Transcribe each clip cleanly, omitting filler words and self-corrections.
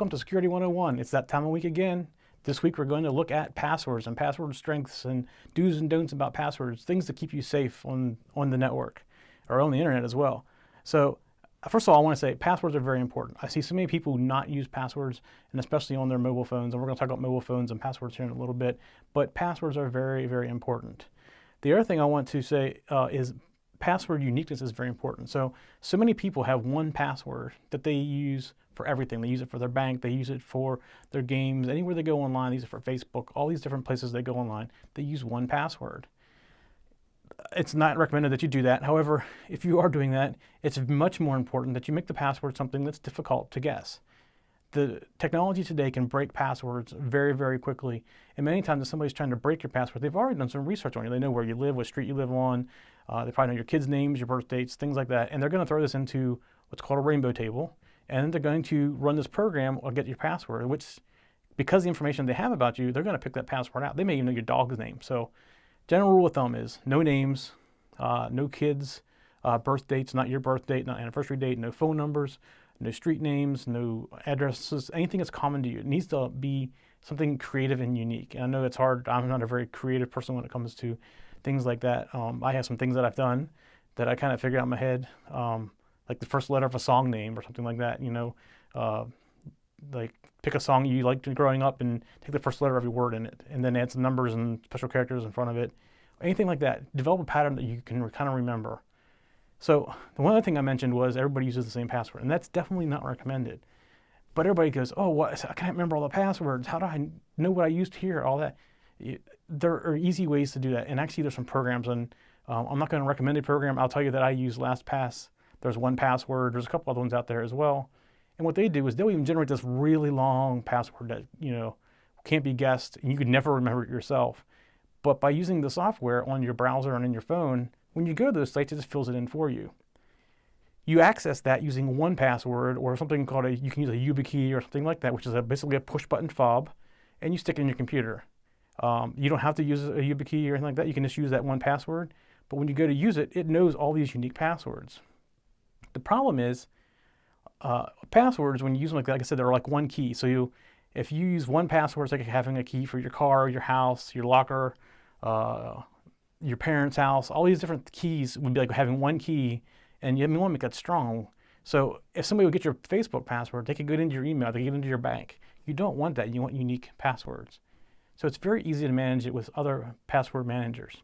Welcome to Security 101. It's that time of week again. This week we're going to look at passwords and password strengths and do's and don'ts about passwords, things to keep you safe on the network or on the internet as well. So first of all, I want to say passwords are very important. I see so many people not use passwords, and especially on their mobile phones, and we're going to talk about mobile phones and passwords here in a little bit, but passwords are very, very important. The other thing I want to say is password uniqueness is very important. So many people have one password that they use for everything. They use it for their bank, they use it for their games, anywhere they go online, they use it for Facebook, all these different places they go online, they use one password. It's not recommended that you do that. However, if you are doing that, it's much more important that you make the password something that's difficult to guess. The technology today can break passwords very, very quickly. And many times if somebody's trying to break your password, they've already done some research on you. They know where you live, what street you live on. They probably know your kids' names, your birth dates, things like that. And they're going to throw this into what's called a rainbow table. And they're going to run this program or get your password, which, because of the information they have about you, they're going to pick that password out. They may even know your dog's name. So general rule of thumb is no names, no kids, birth dates, not your birth date, not anniversary date, no phone numbers, no street names, no addresses, anything that's common to you. It needs to be something creative and unique. And I know it's hard. I'm not a very creative person when it comes to things like that. I have some things that I've done that I kind of figure out in my head, like the first letter of a song name or something like that, like pick a song you liked growing up and take the first letter of your word in it and then add some numbers and special characters in front of it. Anything like that. Develop a pattern that you can kind of remember. So the one other thing I mentioned was everybody uses the same password, and that's definitely not recommended. But everybody goes, oh, what? I can't remember all the passwords. How do I know what I used here? All that. There are easy ways to do that. And actually, there's some programs, and I'm not going to recommend a program. I'll tell you that I use LastPass. There's 1Password. There's a couple other ones out there as well. And what they do is they'll even generate this really long password that can't be guessed, and you could never remember it yourself. But by using the software on your browser and in your phone, when you go to those sites, it just fills it in for you. You access that using 1Password or something called you can use a YubiKey or something like that, which is basically a push button fob, and you stick it in your computer. You don't have to use a YubiKey or anything like that. You can just use that 1Password. But when you go to use it, it knows all these unique passwords. The problem is passwords, when you use them like that, like I said, they're like one key. So if you use 1Password, it's like having a key for your car, your house, your locker, your parents' house. All these different keys would be like having one key, and you want to make that strong. So if somebody would get your Facebook password, they could get into your email, they could get into your bank. You don't want that. You want unique passwords. So it's very easy to manage it with other password managers.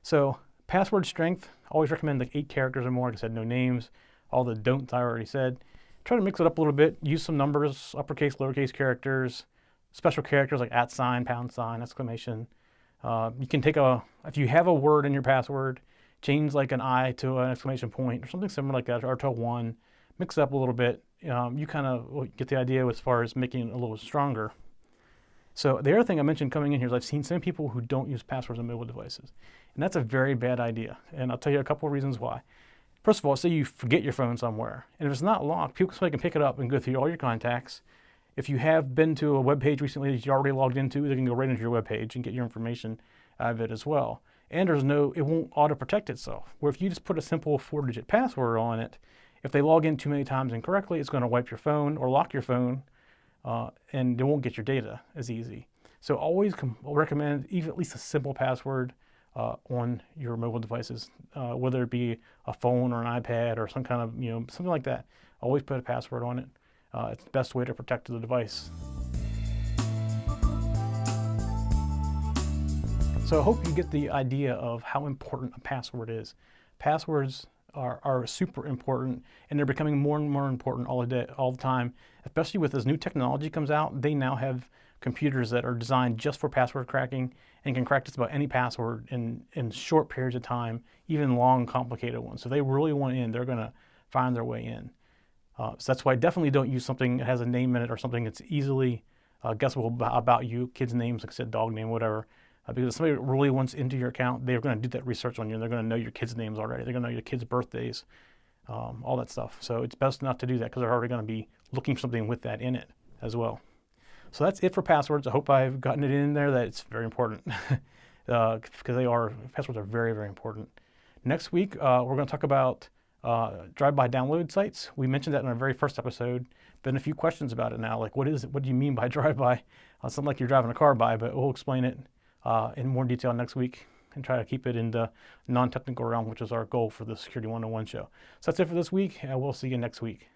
So password strength, always recommend like 8 characters or more. Like I said, no names, all the don'ts I already said. Try to mix it up a little bit. Use some numbers, uppercase, lowercase characters, special characters like @, pound sign, exclamation. You can take if you have a word in your password, change like an I to an exclamation point or something similar like that, or to a 1. Mix it up a little bit. You kind of get the idea as far as making it a little stronger. So the other thing I mentioned coming in here is I've seen some people who don't use passwords on mobile devices. And that's a very bad idea. And I'll tell you a couple of reasons why. First of all, say you forget your phone somewhere. And if it's not locked, people can pick it up and go through all your contacts. If you have been to a web page recently that you already logged into, they can go right into your web page and get your information out of it as well. And it won't auto-protect itself. Where if you just put a simple 4-digit password on it, if they log in too many times incorrectly, it's going to wipe your phone or lock your phone, and they won't get your data as easy. So always recommend even at least a simple password on your mobile devices, whether it be a phone or an iPad or some kind of, something like that. Always put a password on it. It's the best way to protect the device. So I hope you get the idea of how important a password is. Passwords are super important, and they're becoming more and more important all the time. Especially with as new technology comes out, they now have computers that are designed just for password cracking and can crack just about any password in short periods of time, even long, complicated ones. So they really want in, they're going to find their way in. So that's why definitely don't use something that has a name in it or something that's easily guessable about you, kids' names, like I said, dog name, whatever. Because if somebody really wants into your account, they're going to do that research on you, and they're going to know your kids' names already. They're going to know your kids' birthdays, all that stuff. So it's best not to do that because they're already going to be looking for something with that in it as well. So that's it for passwords. I hope I've gotten it in there that it's very important because passwords are very, very important. Next week, we're going to talk about drive-by download sites. We mentioned that in our very first episode. Been a few questions about it now, like what is it? What do you mean by drive-by? It's not like you're driving a car by, but we'll explain it in more detail next week and try to keep it in the non-technical realm, which is our goal for the Security 101 show. So that's it for this week. We'll see you next week.